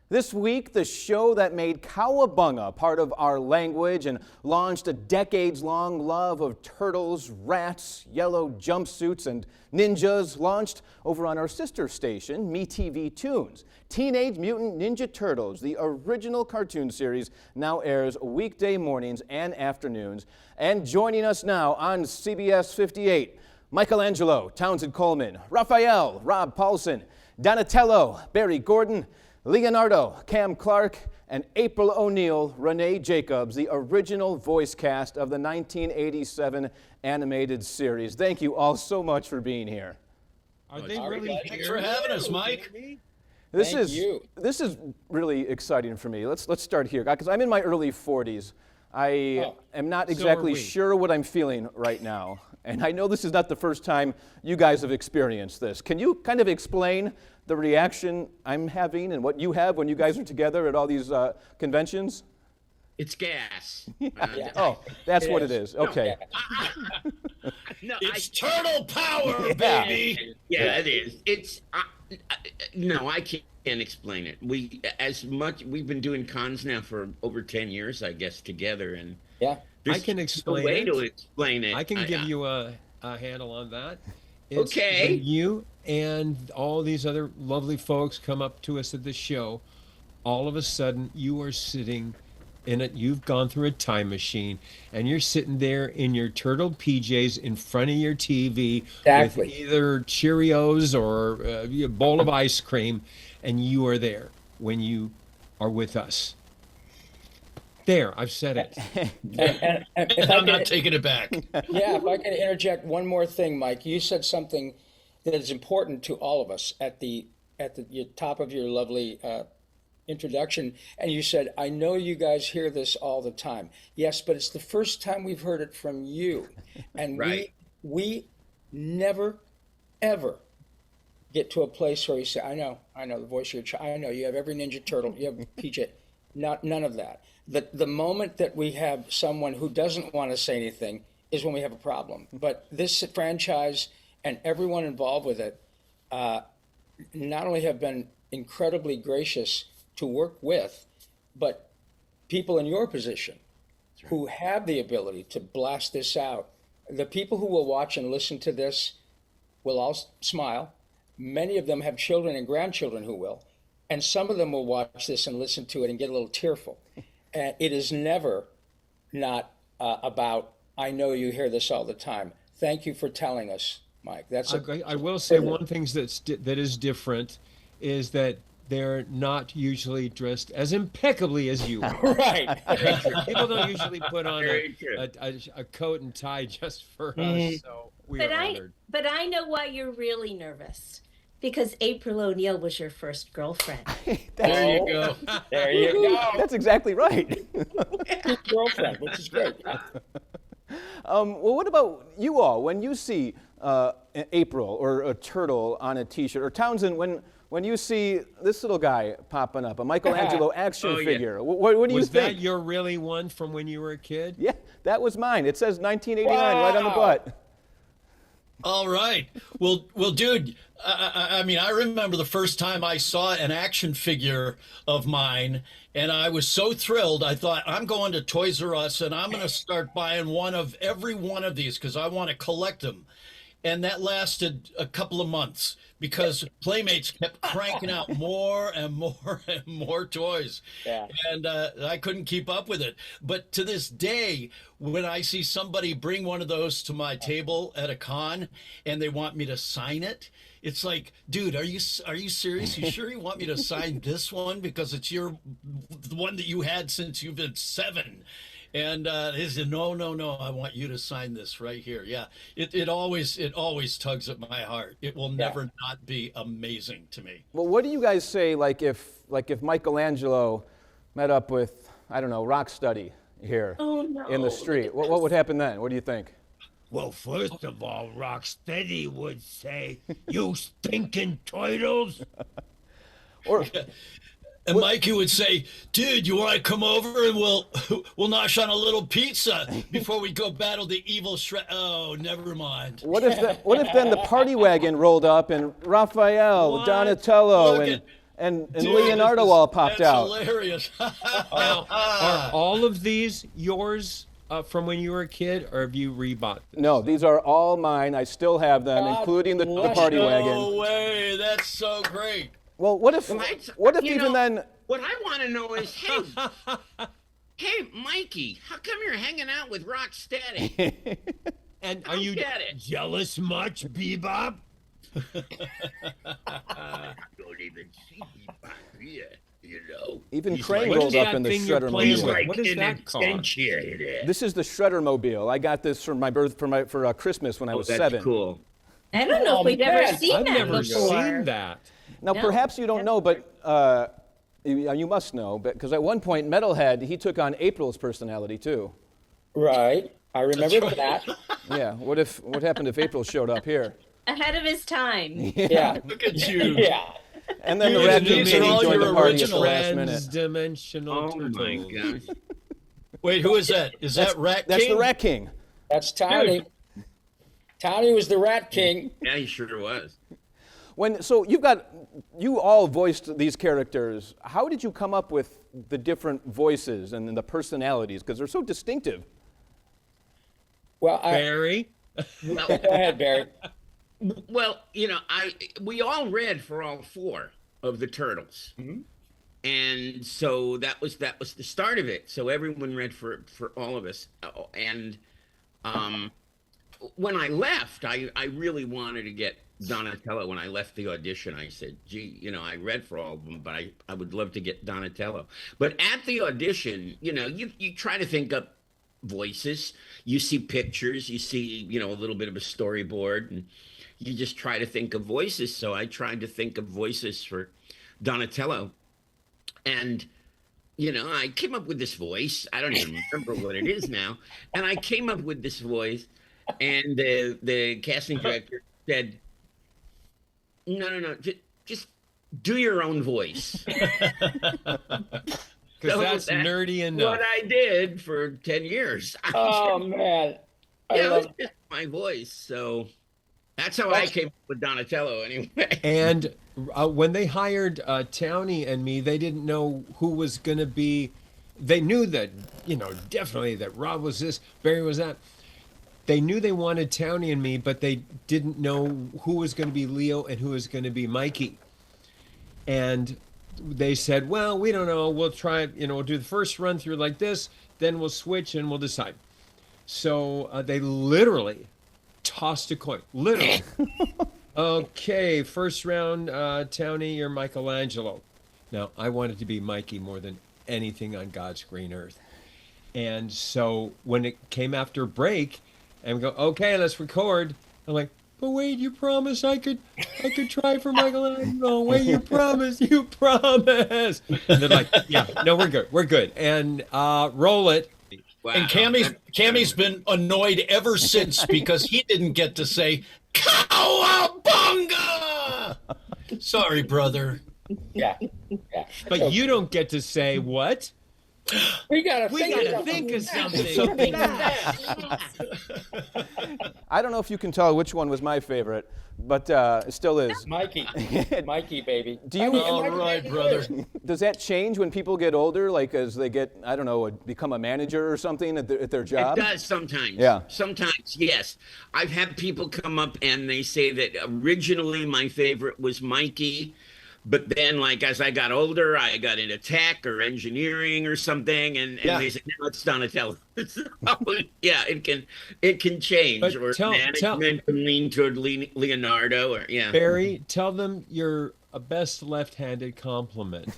This week, the show that made cowabunga part of our language and launched a decades-long love of turtles, rats, yellow jumpsuits, and ninjas launched over on our sister station, MeTV Toons. Teenage Mutant Ninja Turtles, the original cartoon series, now airs weekday mornings and afternoons. And joining us now on CBS 58, Michelangelo, Townsend Coleman, Raphael, Rob Paulsen, Donatello, Barry Gordon, Leonardo, Clarke, and April O'Neil, Renae Jacobs, the original voice cast of the 1987 animated series. Thank you all so much for being here. Are they really here? Thanks for having us, Mike. This is really exciting for me. Let's start here, because I'm in my early 40s. I am not exactly sure what I'm feeling right now. And I know this is not the first time you guys have experienced this. Can you kind of explain the reaction I'm having and what you have when you guys are together at all these conventions? It's gas. Oh, that's what it is. Okay. No, it's turtle power, baby. Yeah, it is. It's no, I can't explain it. We've been doing cons now for over 10 years, I guess, together, and I can explain a way it. to explain it. I can give you a handle on that. It's Okay. when you and all these other lovely folks come up to us at the show, all of a sudden you are sitting in it. You've gone through a time machine, and you're sitting there in your turtle PJs in front of your TV with either Cheerios or a bowl of ice cream, and you are there when you are with us. There, I've said it. And I'm not taking it back. Yeah, if I can interject one more thing, Mike. You said something that is important to all of us at the top of your lovely introduction, and you said, "I know you guys hear this all the time." Yes, but it's the first time we've heard it from you, and Right. we never ever get to a place where you say, "I know the voice of your child. I know you have every Ninja Turtle, you have PJ." None of that. The moment that we have someone who doesn't want to say anything is when we have a problem. But this franchise and everyone involved with it not only have been incredibly gracious to work with, but people in your position who have the ability to blast this out. The people who will watch and listen to this will all smile. Many of them have children and grandchildren who will. And some of them will watch this and listen to it and get a little tearful. And it is never not about, "I know you hear this all the time." Thank you for telling us, Mike. I will say one thing that is different is that they're not usually dressed as impeccably as you are. Right. People don't usually put on a coat and tie just for us, so we are honored. But I know why you're really nervous. Because April O'Neil was your first girlfriend. There you go. There you go. That's exactly right. Girlfriend, which is great. Well, what about you all? When you see April or a turtle on a T-shirt, or Townsend, when you see this little guy popping up, a Michelangelo action figure, what do you think? Was that your really one from when you were a kid? Yeah, that was mine. It says 1989 right on the butt. All right. Well, dude, I mean, I remember the first time I saw an action figure of mine, and I was so thrilled. I thought, I'm going to Toys R Us, and I'm going to start buying every one of these because I want to collect them. And that lasted a couple of months because Playmates kept cranking out more and more and more toys. Yeah. And I couldn't keep up with it. But to this day, when I see somebody bring one of those to my table at a con and they want me to sign it, it's like, dude, are you serious? You sure you want me to sign this one because it's the one that you had since you've been 7? And he said, no, I want you to sign this right here. Yeah, it always tugs at my heart. It will never not be amazing to me. Well, what do you guys say, like if Michelangelo met up with, I don't know, Rocksteady here in the street? What would happen then? What do you think? Well, first of all, Rocksteady would say, "You stinking turtles." Or And Mikey would say, "Dude, you want to come over and we'll nosh on a little pizza before we go battle the evil Shred." Oh, never mind. What if then the party wagon rolled up and Raphael, Donatello, and Dude, Leonardo all popped that's out. Hilarious. Now, are all of these yours from when you were a kid, or have you rebought them? No, these are all mine. I still have them, God including the bless party No wagon. way. That's so great. Well, what if You even know, then? What I want to know is, hey, Mikey, how come you're hanging out with Rocksteady? And I are don't you get it. Jealous much, Bebop? I don't even see Bebop here, you know. Even He's Crane like- rolled What is up in that the thing you're shredder playing mobile. with? What is an that car? extension. This is the shredder mobile. I got this for my for Christmas when I was that's 7. cool. I don't know Oh, if we've man. ever seen I've that never before. seen that. Now, No. perhaps you don't know, but you must know, because at one point, Metalhead, he took on April's personality too. Right. I remember that. Yeah. What happened if April showed up here? Ahead of his time. Yeah. Look at you. Yeah. And then the Dude, Raccoon these are King all joined your the party at the original last minute. Trans-dimensional Oh my turtles. gosh. Wait, who is that? Is that Rat That's King? the Rat King. That's Townie. Townie was the Rat King. Yeah, he sure was. So you all voiced these characters. How did you come up with the different voices and the personalities? Because they're so distinctive. Well, Barry. Well, go ahead, Barry. well, we all read for all 4 of the Turtles. And so that was the start of it. So everyone read for all of us. And when I left, I really wanted to get Donatello. When I left the audition, I said, gee, I read for all of them, but I would love to get Donatello. But at the audition, you try to think up voices. You see pictures, you see, a little bit of a storyboard, and you just try to think of voices. So I tried to think of voices for Donatello. And, I came up with this voice. I don't even remember what it is now. And I came up with this voice, and the casting director said, no, just do your own voice. Because that's nerdy enough. What I did for 10 years. Oh, man. I It was love just my voice. So that's how I came up with Donatello anyway. And when they hired Townie and me, they didn't know who was going to be. They knew that, definitely that Rob was this, Barry was that. They knew they wanted Townie and me, but they didn't know who was going to be Leo and who was going to be Mikey. And they said, well, we don't know. We'll try it. We'll do the first run through like this, then we'll switch and we'll decide. So they literally tossed a coin. Literally. Okay, first round, Townie, you're Michelangelo. Now, I wanted to be Mikey more than anything on God's green earth. And so when it came after break, and we go, okay, let's record. I'm like, but wait, you promised I could try for Michelangelo. Wait, you promised. And they're like, yeah, no, we're good. And roll it. Wow. And Cammy's been annoyed ever since because he didn't get to say "Cowabunga." Sorry, brother. Yeah. But you don't get to say what? We gotta think of something. I don't know if you can tell which one was my favorite, but it still is. Mikey, baby. Do you? All right, brother. Does that change when people get older, like as they get, I don't know, become a manager or something at their job? It does sometimes. Yeah. Sometimes, yes. I've had people come up and they say that originally my favorite was Mikey, but then like as I got older, I got into tech or engineering or something, and they say, no, it's Donatello. So, yeah, it can change, But or tell- management can lean toward Leonardo, or yeah. Barry, tell them your best left-handed compliment.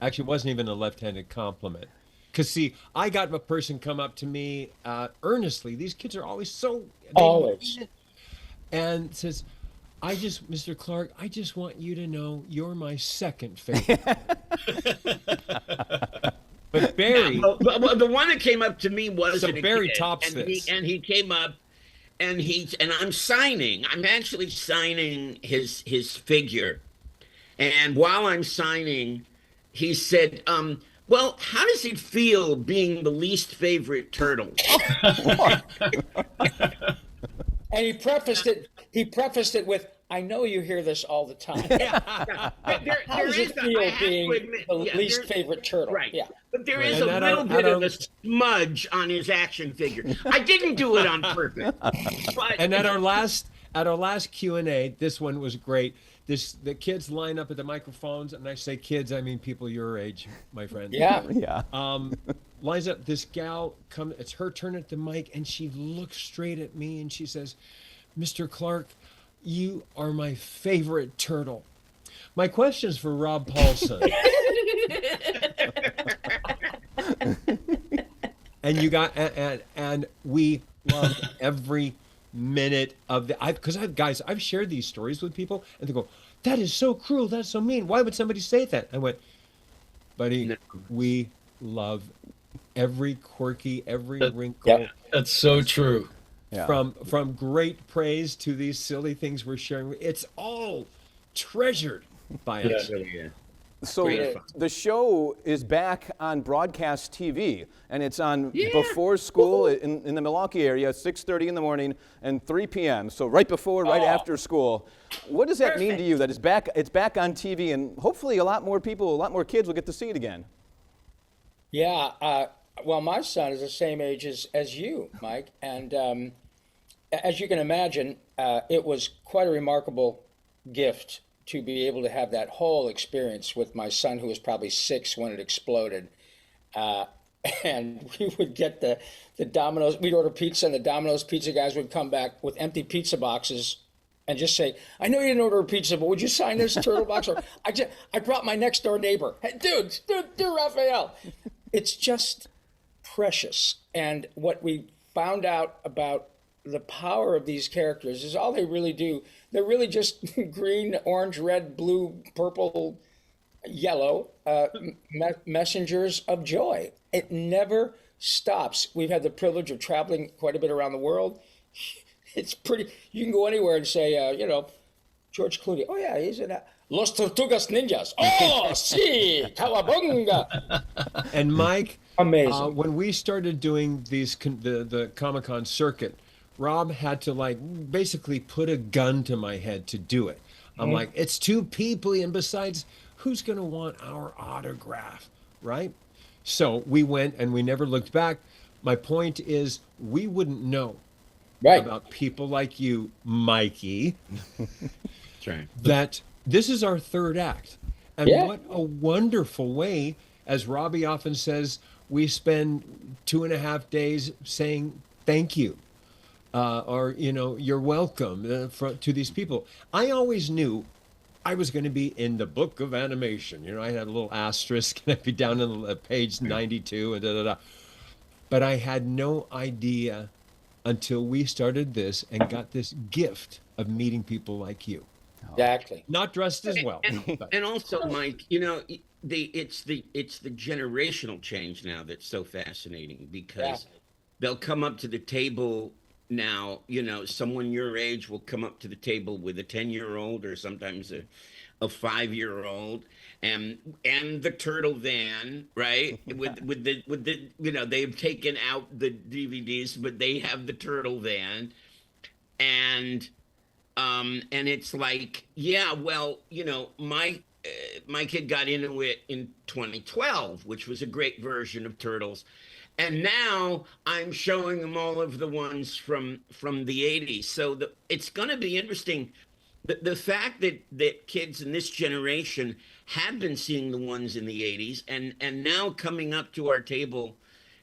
Actually, it wasn't even a left-handed compliment. Because, see, I got a person come up to me earnestly. These kids are always so... Always. And says, Mr. Clarke, I just want you to know you're my second favorite. But Barry... Well, the one that came up to me was So Barry tops and this. He came up, and I'm signing. I'm actually signing his figure, and while I'm signing, he said, "Well, how does it feel being the least favorite turtle?" And he prefaced it with, I know you hear this all the time. How does it feel being the least favorite turtle? Right. Yeah. But there is a little bit of a smudge on his action figure. I didn't do it on purpose. But And at our last Q&A, this one was great. The kids line up at the microphones, and I say kids, I mean people your age, my friend. Yeah. Yeah. Lines up, this gal comes, it's her turn at the mic, and she looks straight at me and she says, Mr. Clarke, you are my favorite turtle. My question is for Rob Paulsen. And you got, and we loved every minute of the, because I've shared these stories with people, and they go, that is so cruel, that's so mean. Why would somebody say that? I went, buddy, we love every quirky, every wrinkle. Yep. That's so true. Yeah. From great praise to these silly things we're sharing. It's all treasured by us. So the show is back on broadcast TV, and it's on before school in the Milwaukee area, 6:30 in the morning and 3 p.m. So right before, right after school. What does that mean to you that it's back on TV, and hopefully a lot more kids will get to see it again? Yeah. Well, my son is the same age as you, Mike. And as you can imagine, it was quite a remarkable gift to be able to have that whole experience with my son, who was probably 6 when it exploded. And we would get the Domino's, we'd order pizza, and the Domino's pizza guys would come back with empty pizza boxes and just say, I know you didn't order a pizza, but would you sign this turtle box? Or I brought my next door neighbor. Hey, dude, Raphael. It's just precious. And what we found out about the power of these characters is all they really do. They're really just green, orange, red, blue, purple, yellow messengers of joy. It never stops. We've had the privilege of traveling quite a bit around the world. It's pretty, you can go anywhere and say, George Clooney, oh yeah, he's in Los Tortugas Ninjas. Oh, sí, Cowabunga. And Mike, amazing. When we started doing the Comic-Con circuit, Rob had to basically put a gun to my head to do it. I'm like, it's too peoply, and besides, who's going to want our autograph, right? So we went and we never looked back. My point is, we wouldn't know about people like you, Mikey, that this is our third act. And what a wonderful way, as Robbie often says, we spend 2.5 days saying thank you. Or, you're welcome to these people. I always knew I was going to be in the book of animation. I had a little asterisk, and I'd be down on page 92 and da-da-da. But I had no idea until we started this and got this gift of meeting people like you. Exactly. Not dressed as well. And also, Mike, it's the generational change now that's so fascinating, because they'll come up to the table now, someone your age will come up to the table with a 10-year-old or sometimes a 5-year-old, and the turtle van, right? with the they've taken out the DVDs, but they have the turtle van, and it's like, my kid got into it in 2012, which was a great version of Turtles. And now I'm showing them all of the ones from the 80s. So it's going to be interesting. The fact that kids in this generation have been seeing the ones in the 80s and now coming up to our table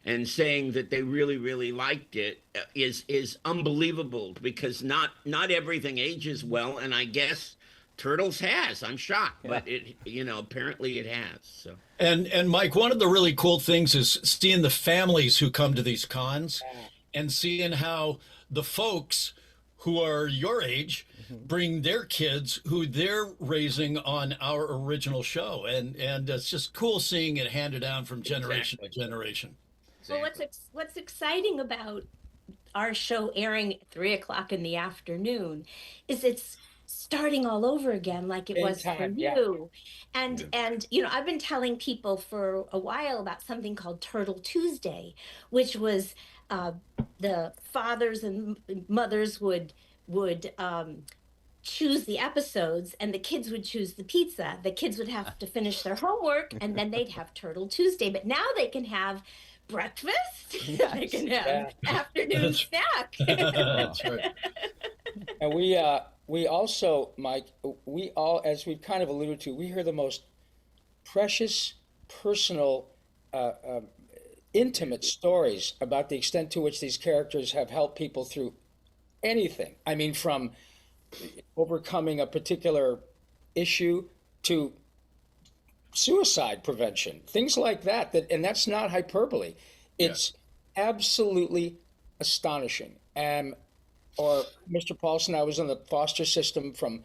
and saying that they really, really liked it is unbelievable, because not everything ages well. And I guess Turtles has. I'm shocked, but it apparently it has. So. And Mike, one of the really cool things is seeing the families who come to these cons, and seeing how the folks who are your age bring their kids who they're raising on our original show, and it's just cool seeing it handed down from generation to generation. Well, what's exciting about our show airing at 3:00 in the afternoon is it's starting all over again, like it was for you. And I've been telling people for a while about something called Turtle Tuesday, which was the fathers and mothers would choose the episodes, and the kids would choose the pizza. The kids would have to finish their homework, and then they'd have Turtle Tuesday. But now they can have breakfast. They can have afternoon snack. That's right. And we also, Mike, we all, as we've kind of alluded to, we hear the most precious, personal, intimate stories about the extent to which these characters have helped people through anything. I mean, from overcoming a particular issue to suicide prevention, things like that, and that's not hyperbole. It's absolutely astonishing. Or Mr. Paulsen, I was in the foster system from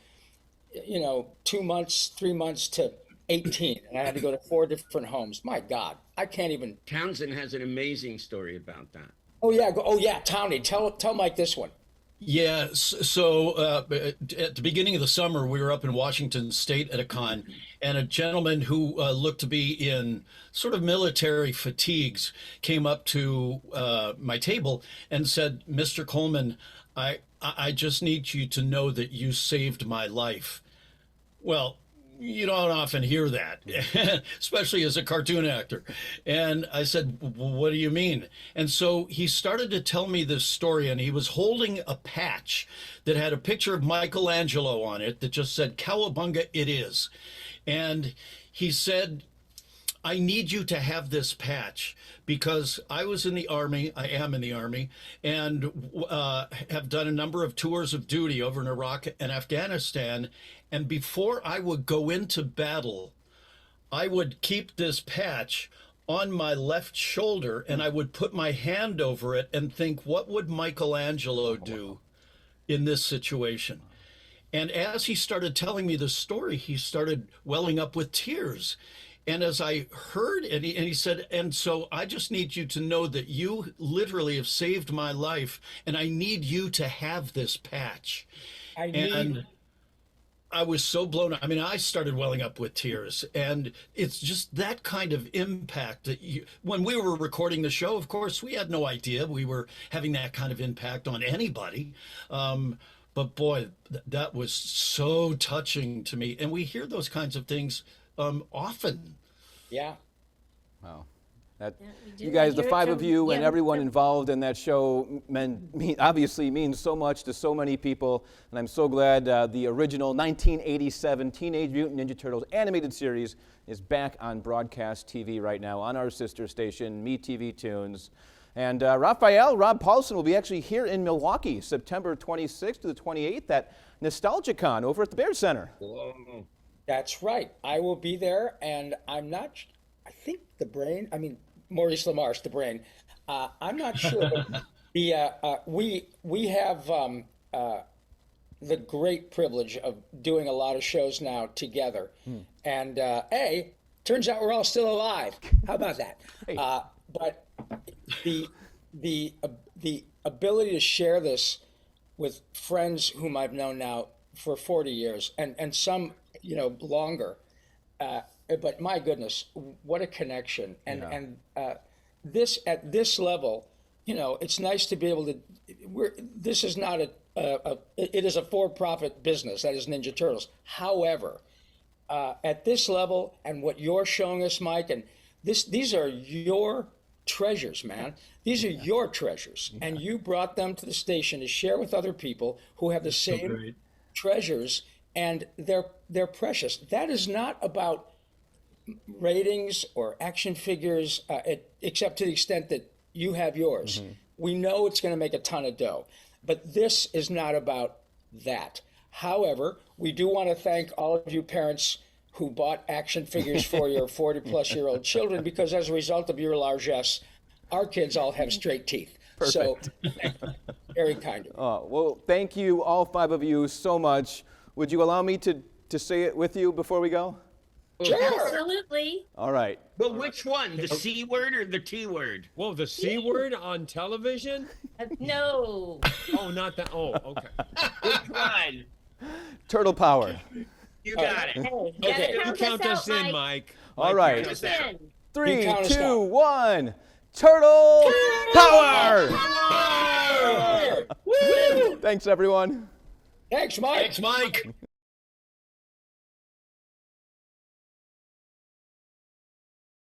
2 months, 3 months to 18, and I had to go to 4 different homes. My God, I can't even. Townsend has an amazing story about that. Oh yeah, Townie, tell Mike this one. Yeah, so at the beginning of the summer, we were up in Washington State at a con, and a gentleman who looked to be in sort of military fatigues came up to my table and said, "Mr. Coleman, I just need you to know that you saved my life." Well, you don't often hear that, especially as a cartoon actor. And I said, "What do you mean?" And so he started to tell me this story, and he was holding a patch that had a picture of Michelangelo on it that just said, "Cowabunga, it is." And he said, "I need you to have this patch because I was in the Army, I am in the Army, and have done a number of tours of duty over in Iraq and Afghanistan. And before I would go into battle, I would keep this patch on my left shoulder and I would put my hand over it and think, what would Michelangelo do in this situation?" And as he started telling me the story, he started welling up with tears. And as I heard, and he said, "And so I just need you to know that you literally have saved my life, and I need you to have this patch." And I was so blown up. I mean, I started welling up with tears, and it's just that kind of impact that when we were recording the show, of course, we had no idea we were having that kind of impact on anybody. But boy, that was so touching to me. And we hear those kinds of things often. Yeah. Wow. we You do. guys, I the hear it 5 of from- you and yeah, everyone involved in that show obviously means so much to so many people, and I'm so glad the original 1987 Teenage Mutant Ninja Turtles animated series is back on broadcast TV right now on our sister station, MeTV Toons. And Raphael, Rob Paulsen will be actually here in Milwaukee, September 26th to the 28th at NostalgiaCon over at the Bears Center. Whoa. That's right. I will be there, and I think the brain, Maurice LaMarche, the brain. I'm not sure. But we have the great privilege of doing a lot of shows now together. And turns out we're all still alive. How about that? Hey. But the ability to share this with friends whom I've known now for 40 years and some longer, but my goodness, what a connection. And this at this level, it's nice to be able to, this is not it is a for-profit business, that is Ninja Turtles. However, at this level and what you're showing us, Mike, and these are your treasures, man. These are your treasures, and you brought them to the station to share with other people who have the same treasures, and they're precious. That is not about ratings or action figures, except to the extent that you have yours. We know it's going to make a ton of dough, but this is not about that. However, we do want to thank all of you parents who bought action figures for your 40-plus-year-old children, because as a result of your largesse, our kids all have straight teeth. Perfect. So, very kind of you. Well, thank you, all 5 of you, so much. Would you allow me to say it with you before we go? Sure. Absolutely. All right. But which one? The C word or the T word? Whoa, the C word on television? No. Oh, not that. Oh, okay. Which one? Turtle power. You got it. Hey, Okay. You count us in, Mike. Mike. All right. Count us in. You 3, count us 2, down. 1. Turtle Power! Woo! Thanks, everyone. Thanks, Mike. Thanks, Mike.